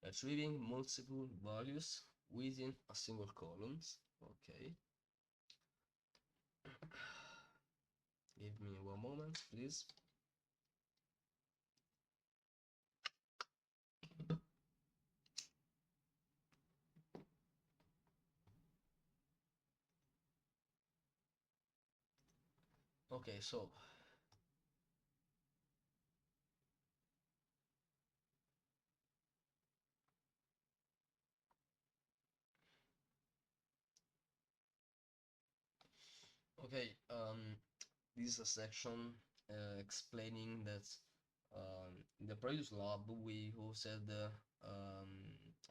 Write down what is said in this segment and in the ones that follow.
retrieving multiple values within a single column. Okay. Give me one moment, please. Okay, so okay, this is a section explaining that in the previous lab we used a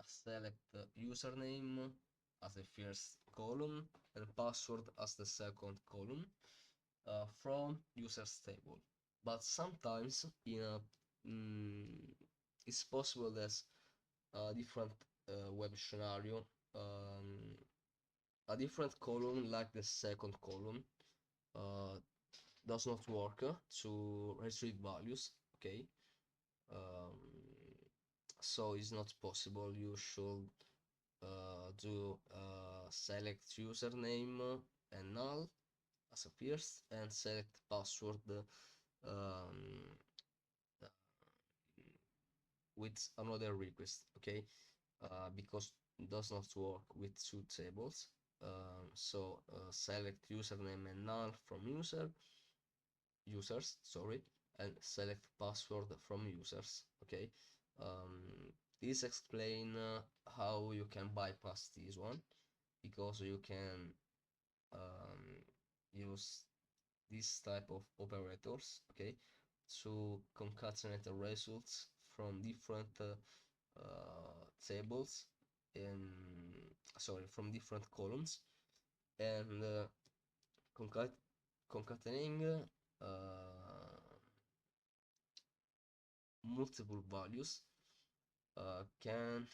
select username as the first column and password as the second column from users table. But sometimes it's possible that a different web scenario, a different column like the second column uh, does not work to retrieve values. Okay, um, so it's not possible. You should do select username and null as a first and select password um, with another request. Okay, because it does not work with two tables. So select username and null from users, sorry, and select password from users. Okay, this explain how you can bypass this one, because you can use this type of operators, okay, to concatenate the results from different tables in sorry, from different columns, and concatenating multiple values can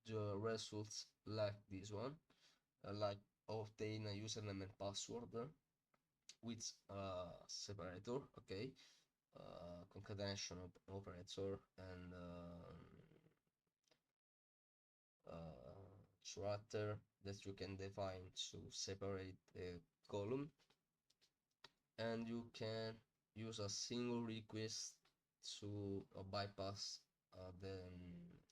the results like this one, like obtain a username and password with separator, okay, concatenation operator, and character that you can define to separate the column, and you can use a single request to bypass the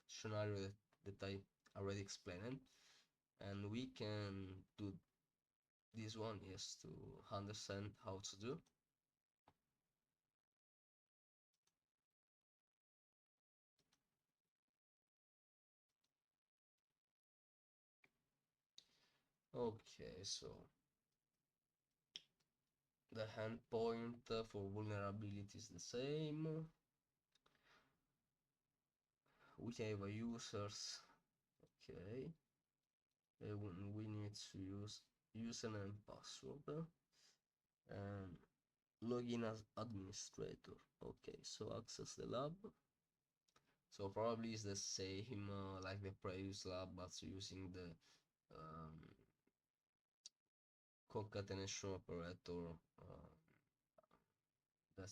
scenario that I already explained, and we can do this one is to understand how to do. Okay, so the endpoint for vulnerability is the same. We have a users, okay, we need to use username and password and login as administrator. Okay, so access the lab. So probably it's the same like the previous lab, but using the concatenation operator that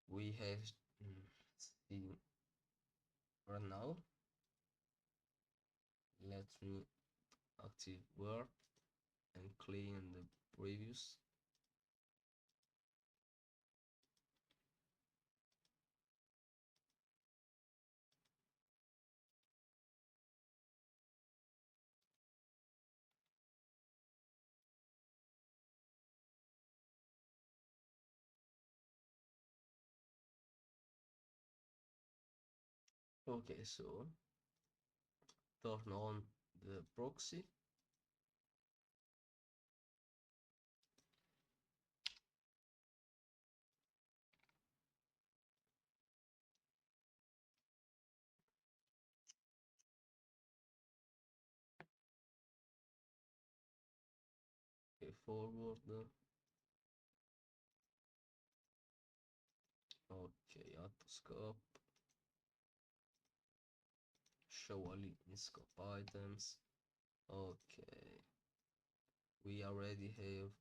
we have seen right now. Let me active word and clean the previous. Okay, so turn on the proxy. Okay, forward. Okay, autoscope. Show only in scope items. Okay, we already have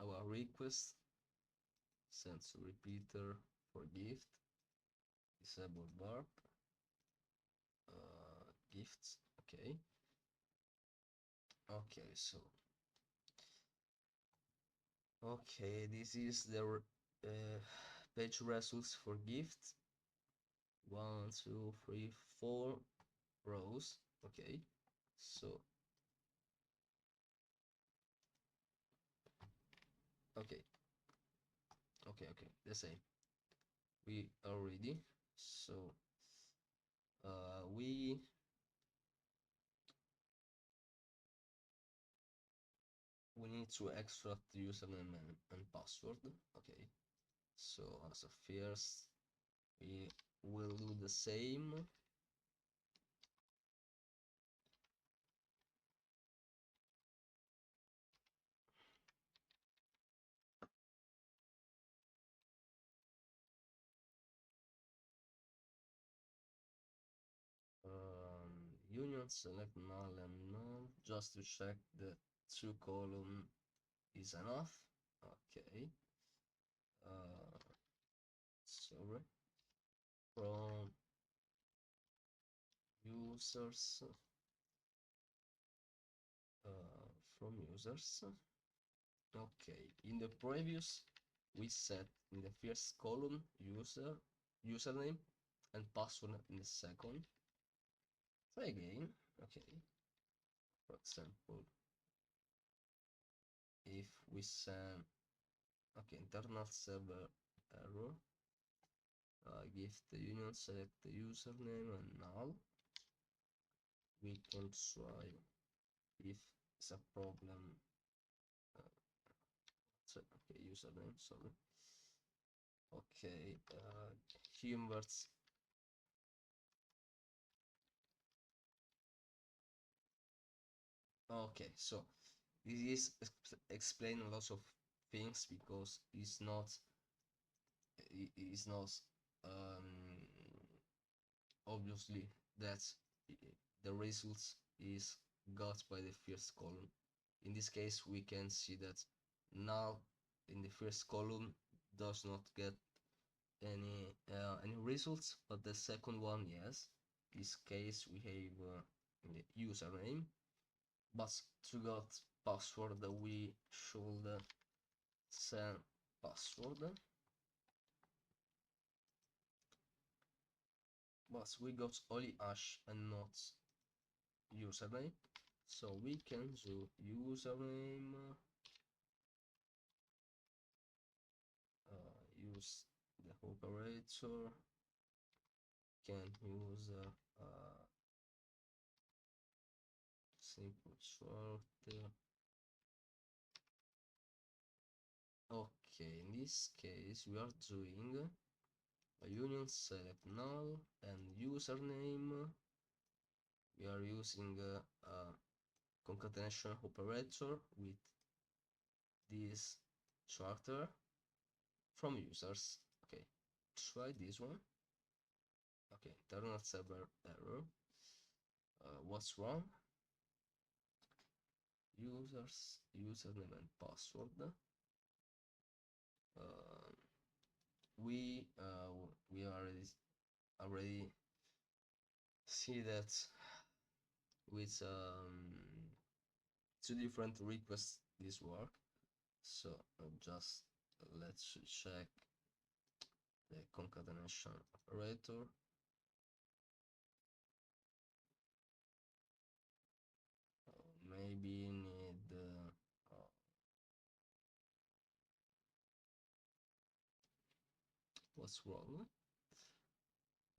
our request sent to repeater for gift, disable verb, gifts. Okay, so this is the page results for gift. 1, 2, 3, 4 rows. Okay, so okay, the same. We are ready. So we need to extract the username and password. Okay, so as a first we will do the same. Union select null and null just to check the 2 column is enough. Okay, sorry, from users, okay, in the previous we set in the first column username and password in the second. Try again. Okay, for example, if we send internal server error, give the union select the username and null, we can try if it's a problem. Okay, username, sorry. Okay, inverts. Okay, so this is explain a lot of things because it's not obviously that the results is got by the first column. In this case we can see that null in the first column does not get any results, but the second one, yes. In this case we have the username, but to get password we should send password, but we got only hash and not username, so we can do username, use the operator, can use simple short. Okay, in this case we are doing a union select null and username. We are using a concatenation operator with this character from users. Okay, try this one. Okay, internal server error. What's wrong? Users username and password. We already see that with 2 different requests this work. So just let's check the concatenation operator. Maybe need what's wrong?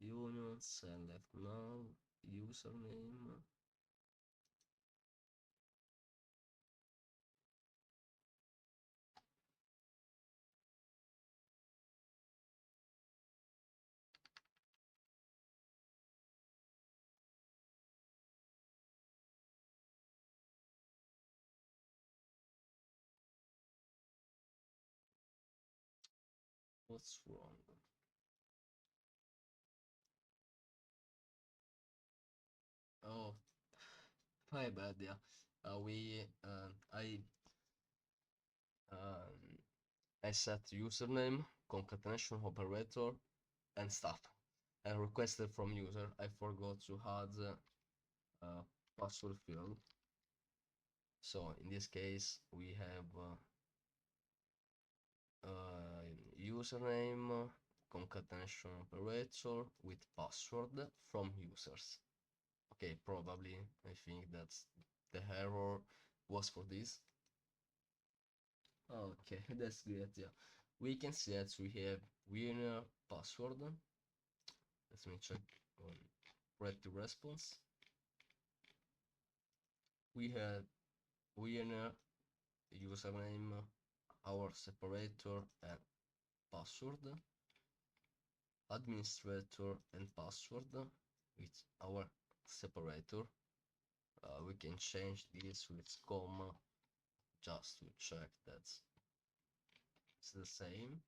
Union select null username. What's wrong? Oh, my bad. Yeah, I set username concatenation operator and stuff, and requested from user. I forgot to add password field. So in this case we have username, concatenation operator with password from users. Okay, probably I think that's the error was for this. Okay, that's great. Yeah, we can see that we have winner password. Let me check on read to response. We have winner, username, our separator and password, administrator and password with our separator. We can change this with comma just to check that it's the same.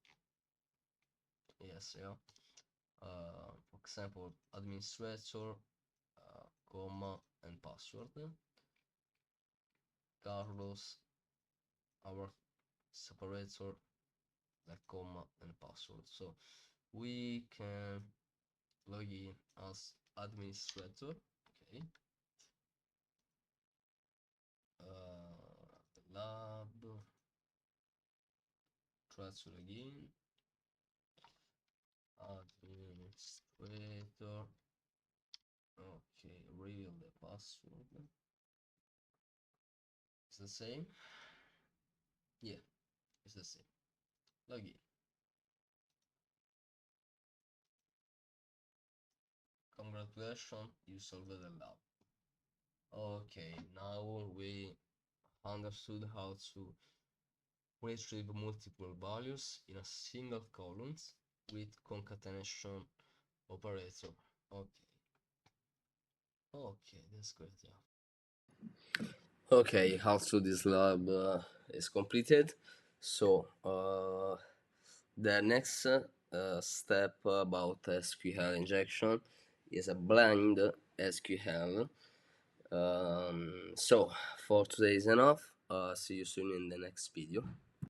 Yes, yeah. For example, administrator, comma and password. Carlos, our separator, the comma and password. So we can log in as administrator. Okay. Lab, try to log in. Administrator. Okay, reveal the password. It's the same. Yeah, it's the same. Log in. Congratulations, you solved the lab. Okay, now we understood how to retrieve multiple values in a single column with concatenation operator. Okay. Okay, that's great. Yeah. Okay, also this lab is completed. So the next step about SQL injection is a blind SQL. So for today is enough. See you soon in the next video.